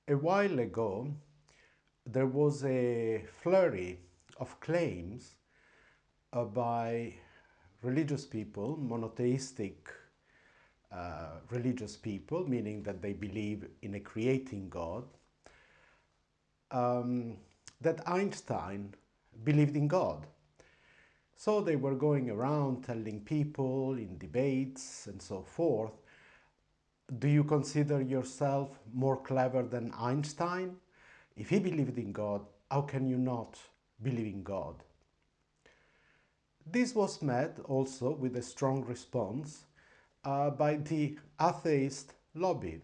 A while ago, there was a flurry of claims by religious people, monotheistic religious people, meaning that they believe in a creating God, that Einstein believed in God. So they were going around telling people in debates and so forth, do you consider yourself more clever than Einstein? If he believed in God, how can you not believe in God? This was met also with a strong response by the atheist lobby.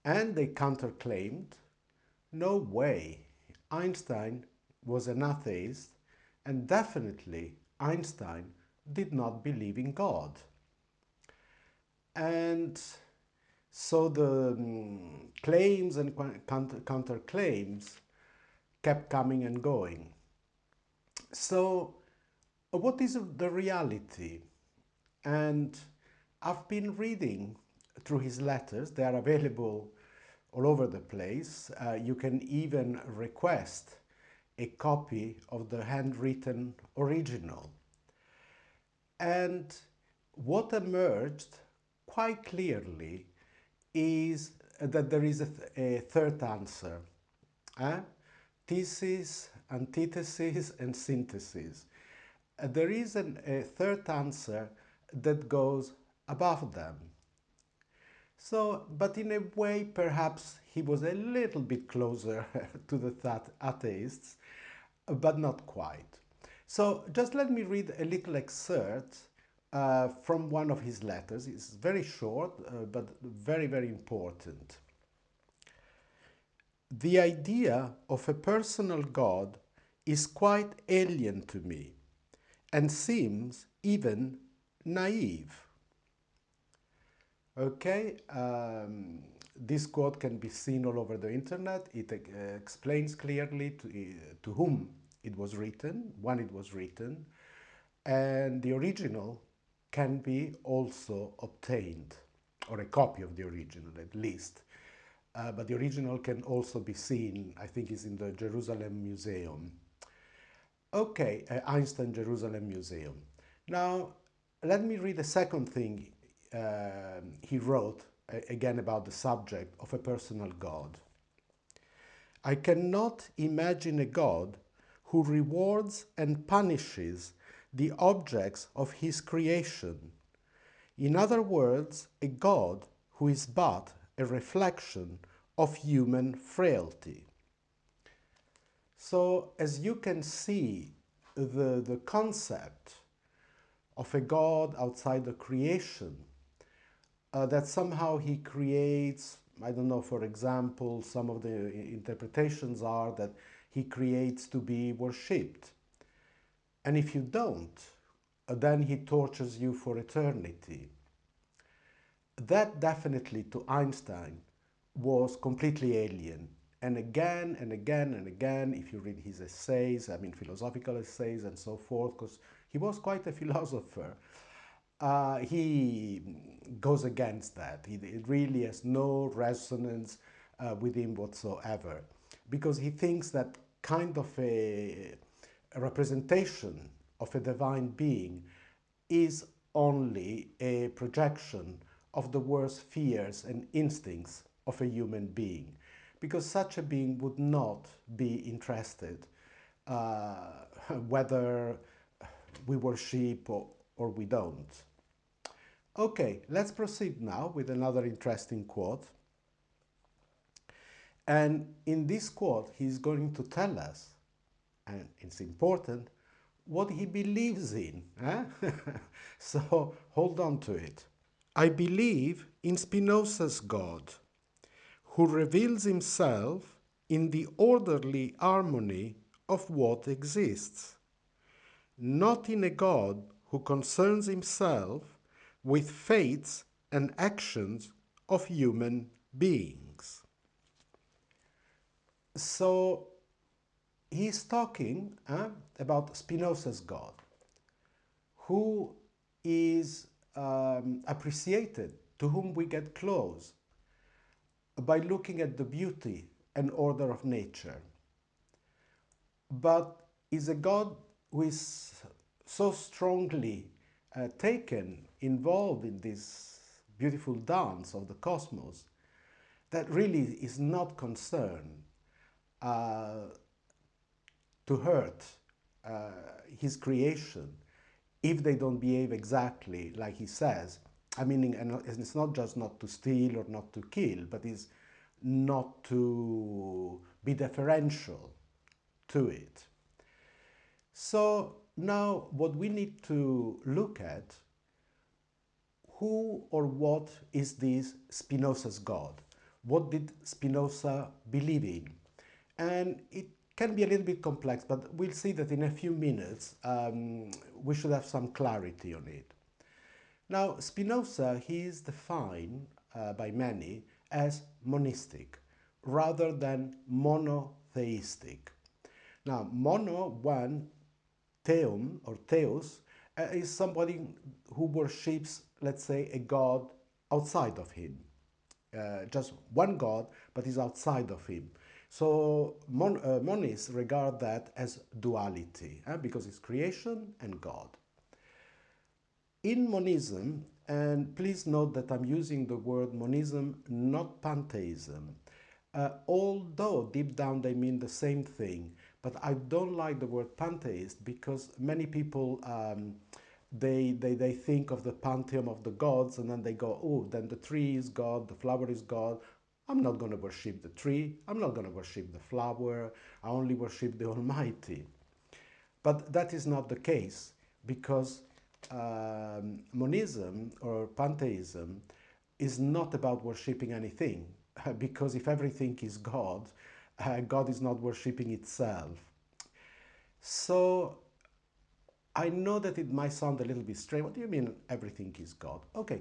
And they counterclaimed, no way, Einstein was an atheist, and definitely Einstein did not believe in God. And so the claims and counterclaims kept coming and going. So, what is the reality? And I've been reading through his letters, they are available all over the place. You can even request a copy of the handwritten original. And what emerged quite clearly is that there is a third answer. Eh? Thesis, antithesis, and synthesis. There is a third answer that goes above them. So, but in a way, perhaps he was a little bit closer to the atheists, but not quite. So, just let me read a little excerpt from one of his letters. It's very short, but very, very important. The idea of a personal God is quite alien to me and seems even naive. Okay, this quote can be seen all over the internet. It explains clearly to whom it was written, when it was written, and the original can be also obtained, or a copy of the original at least. But the original can also be seen, I think it's in the Jerusalem Museum. Okay, Einstein Jerusalem Museum. Now, let me read a second thing he wrote, again about the subject of a personal God. I cannot imagine a God who rewards and punishes the objects of his creation. In other words, a God who is but a reflection of human frailty. So, as you can see, the concept of a God outside the creation, that somehow he creates, I don't know, for example, some of the interpretations are that he creates to be worshipped. And if you don't, then he tortures you for eternity. That definitely to Einstein was completely alien. And again and again and again, if you read his essays, I mean philosophical essays and so forth, because he was quite a philosopher, he goes against that. It really has no resonance with him whatsoever, because he thinks that kind of a representation of a divine being is only a projection of the worst fears and instincts of a human being, because such a being would not be interested whether we worship or we don't. Okay, let's proceed now with another interesting quote. And in this quote, he's going to tell us, and it's important, what he believes in. Eh? So hold on to it. I believe in Spinoza's God, who reveals himself in the orderly harmony of what exists, not in a God who concerns himself with fates and actions of human beings. So he's talking about Spinoza's God, who is appreciated, to whom we get close. by looking at the beauty and order of nature, but is a God who is so strongly taken, involved in this beautiful dance of the cosmos, that really is not concerned uh, to hurt uh, his creation if they don't behave exactly like he says. I mean, and it's not just not to steal or not to kill, but it's not to be deferential to it. So now what we need to look at, who or what is this Spinoza's God? What did Spinoza believe in? And it can be a little bit complex, but we'll see that in a few minutes we should have some clarity on it. Now, Spinoza, he is defined by many as monistic rather than monotheistic. Now, mono, one, theon or theos, is somebody who worships, let's say, a god outside of him. Just one god, but is outside of him. So monists regard that as duality, because it's creation and God. In monism, and please note that I'm using the word monism, not pantheism, although deep down they mean the same thing, but I don't like the word pantheist because many people they think of the pantheon of the gods and then they go, oh, then the tree is God, the flower is God. I'm not going to worship the tree, I'm not going to worship the flower, I only worship the Almighty. But that is not the case because monism or pantheism is not about worshipping anything. Because if everything is God, God is not worshipping itself. So I know that it might sound a little bit strange. What do you mean everything is God? Okay,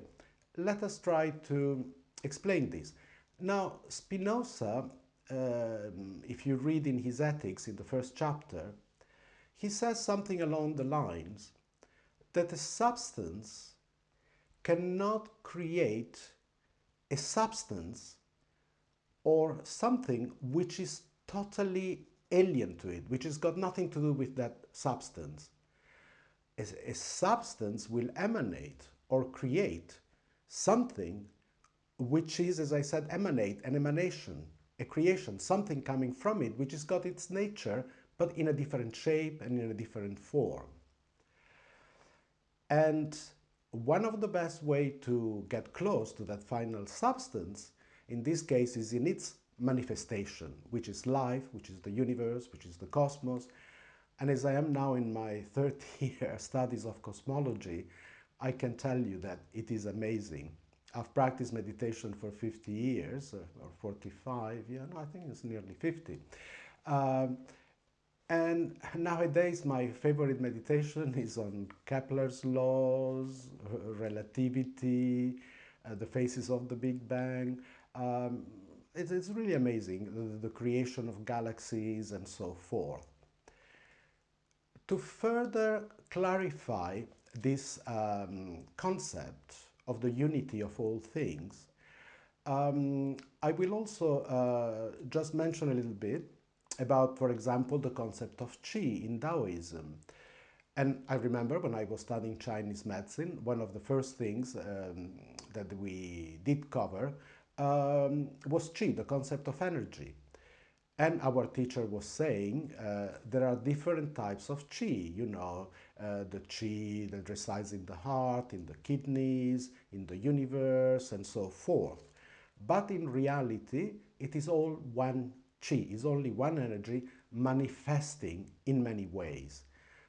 let us try to explain this. Now, Spinoza, if you read in his Ethics in the first chapter, he says something along the lines that a substance cannot create a substance or something which is totally alien to it, which has got nothing to do with that substance. A substance will emanate or create something which is, as I said, emanate, an emanation, a creation, something coming from it, which has got its nature, but in a different shape and in a different form. And one of the best way to get close to that final substance, in this case, is in its manifestation, which is life, which is the universe, which is the cosmos. And as I am now in my third year studies of cosmology, I can tell you that it is amazing. I've practiced meditation for 50 years, or 45, yeah, no, I think it's nearly 50. Um, and nowadays, my favorite meditation is on Kepler's laws, relativity, the phases of the Big Bang. It's really amazing, the creation of galaxies and so forth. To further clarify this concept of the unity of all things, I will also just mention a little bit about, for example, the concept of qi in Taoism. And I remember when I was studying Chinese medicine, one of the first things that we did cover was qi, the concept of energy. And our teacher was saying there are different types of qi, the qi that resides in the heart, in the kidneys, in the universe, and so forth. But in reality, it is all one qi, is only one energy manifesting in many ways.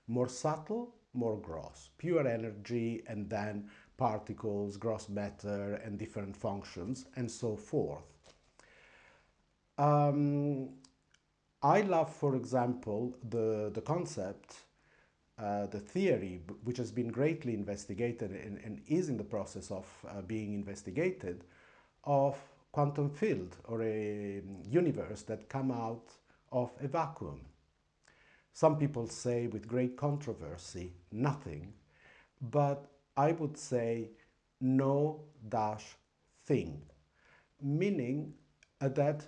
More subtle, more gross. Pure energy and then particles, gross matter, and different functions, and so forth. Um, I love, for example, the concept, the theory, which has been greatly investigated and is in the process of being investigated, of quantum field or a universe that come out of a vacuum. Some people say with great controversy, nothing, but I would say no dash thing, meaning that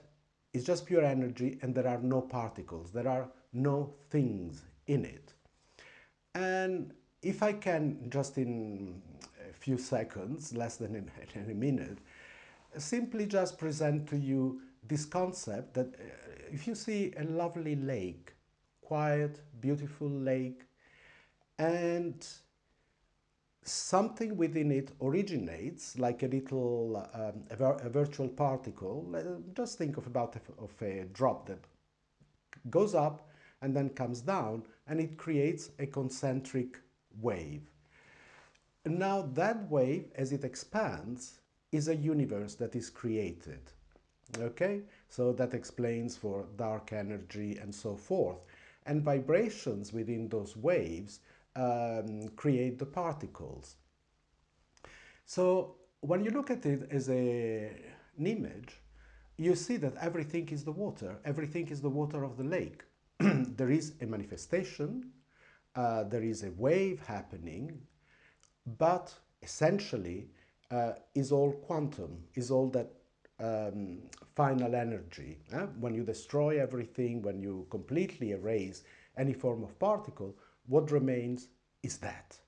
is just pure energy and there are no particles, there are no things in it. And if I can, just in a few seconds, less than in a minute, simply just present to you this concept that if you see a lovely lake, quiet, beautiful lake, and something within it originates like a little a virtual particle. Just think of a drop that goes up and then comes down, and it creates a concentric wave. Now that wave, as it expands, is a universe that is created. Okay, so that explains for dark energy and so forth. And vibrations within those waves create the particles. So when you look at it as an image, you see that everything is the water. Everything is the water of the lake. There is a manifestation, there is a wave happening, but essentially is all quantum, is all that final energy. When you destroy everything, when you completely erase any form of particle, what remains is that.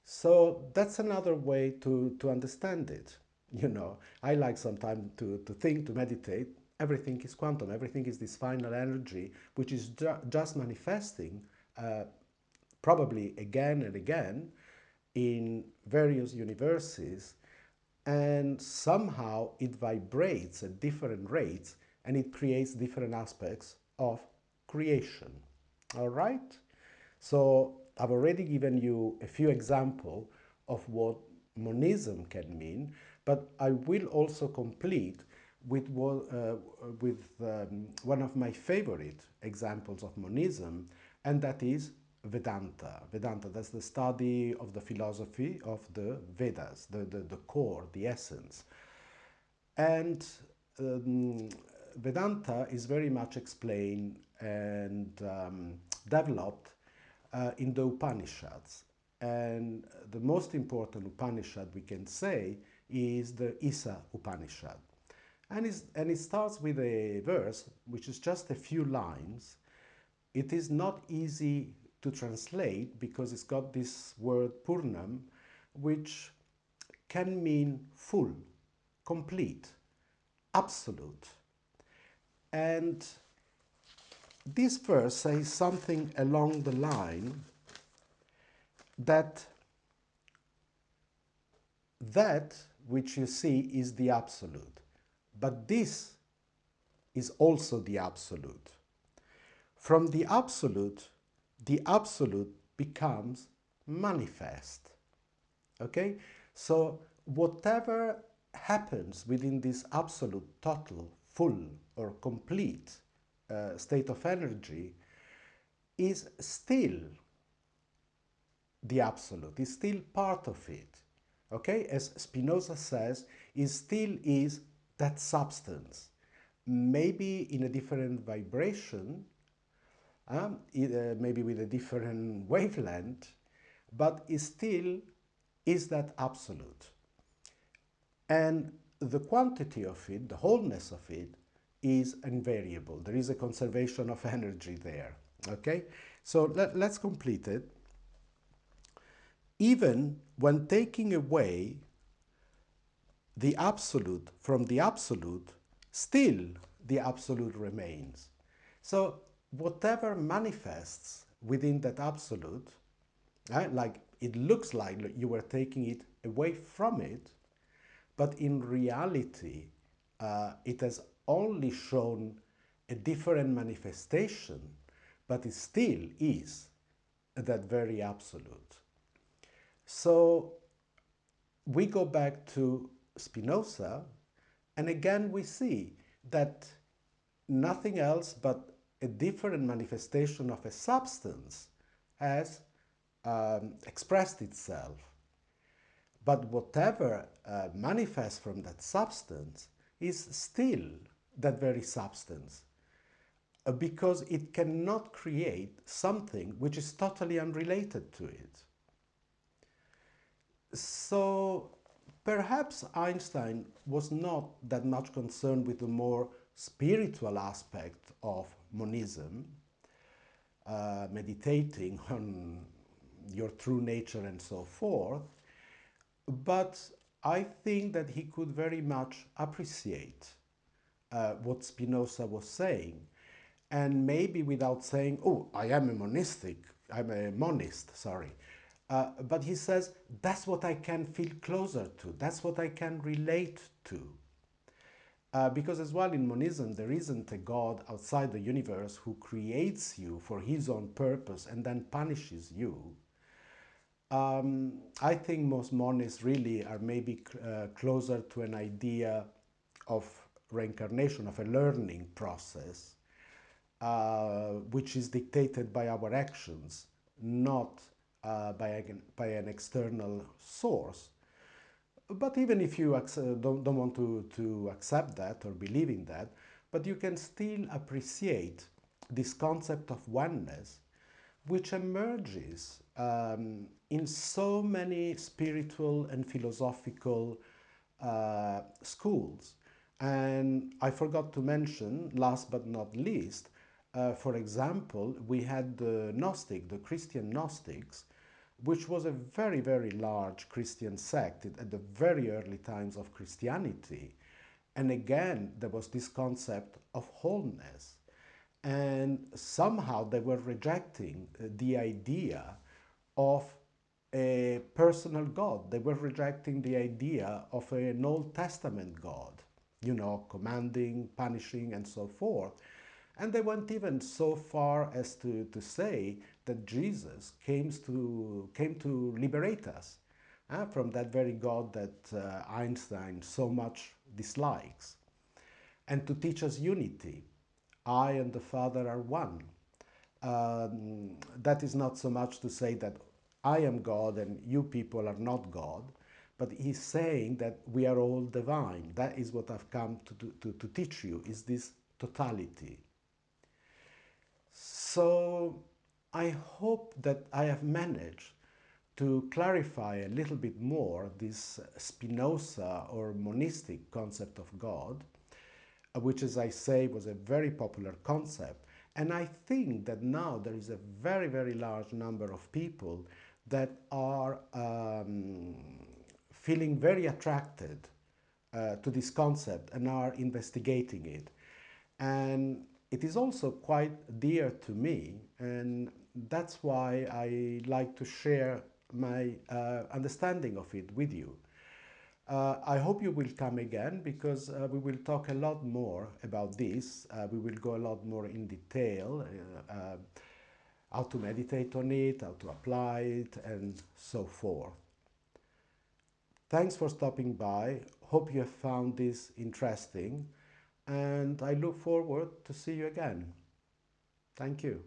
So that's another way to understand it. You know, I like sometimes to think, to meditate. Everything is quantum, everything is this final energy, which is just manifesting probably again and again in various universes, and somehow it vibrates at different rates and it creates different aspects of creation. All right? So I've already given you a few examples of what monism can mean, but I will also complete with, one of my favorite examples of monism, and that is Vedanta. Vedanta, that's the study of the philosophy of the Vedas, the core, the essence. And um, Vedanta is very much explained and developed in the Upanishads. And the most important Upanishad we can say is the Isa Upanishad. And it starts with a verse which is just a few lines. It is not easy to translate because it's got this word Purnam, which can mean full, complete, absolute. And this verse says something along the line that that which you see is the absolute, but this is also the absolute. From the absolute becomes manifest. Okay? So whatever happens within this absolute, total, full, or complete state of energy is still the absolute, is still part of it. Okay? As Spinoza says, it still is that substance. Maybe in a different vibration, maybe with a different wavelength, but it still is that absolute. And the quantity of it, the wholeness of it, is invariable. There is a conservation of energy there. Okay? So let's complete it. Even when taking away the absolute from the absolute, still the absolute remains. So whatever manifests within that absolute, like it looks like you were taking it away from it, but in reality, it has only shown a different manifestation, but it still is that very absolute. So we go back to Spinoza, and again we see that nothing else but a different manifestation of a substance has expressed itself. But whatever manifests from that substance is still that very substance, because it cannot create something which is totally unrelated to it. So Perhaps Einstein was not that much concerned with the more spiritual aspect of monism, meditating on your true nature and so forth, but I think that he could very much appreciate what Spinoza was saying, and maybe without saying, "Oh, I am a monistic, I'm a monist," sorry. But he says, that's what I can feel closer to, that's what I can relate to. Because as well in monism, there isn't a God outside the universe who creates you for his own purpose and then punishes you. I think most monists really are maybe closer to an idea of reincarnation, of a learning process, which is dictated by our actions, not by an external source. But even if you don't want to accept that or believe in that, but you can still appreciate this concept of oneness, which emerges in so many spiritual and philosophical schools. And I forgot to mention, last but not least, for example, we had the Christian Gnostics, which was a very, very large Christian sect at the very early times of Christianity. And again, there was this concept of wholeness. And somehow they were rejecting the idea of a personal God. They were rejecting the idea of an Old Testament God, commanding, punishing, and so forth. And they went even so far as to say that Jesus came to liberate us from that very God that Einstein so much dislikes, and to teach us unity. I and the Father are one. That is not so much to say that I am God and you people are not God, but he's saying that we are all divine. That is what I've come to teach you, is this totality. So I hope that I have managed to clarify a little bit more this Spinoza or monistic concept of God, which, as I say, was a very popular concept. And I think that now there is a very, very large number of people that are feeling very attracted to this concept and are investigating it. And it is also quite dear to me, and that's why I like to share my understanding of it with you. I hope you will come again, because we will talk a lot more about this. We will go a lot more in detail, how to meditate on it, how to apply it, and so forth. Thanks for stopping by. Hope you have found this interesting, and I look forward to see you again. Thank you.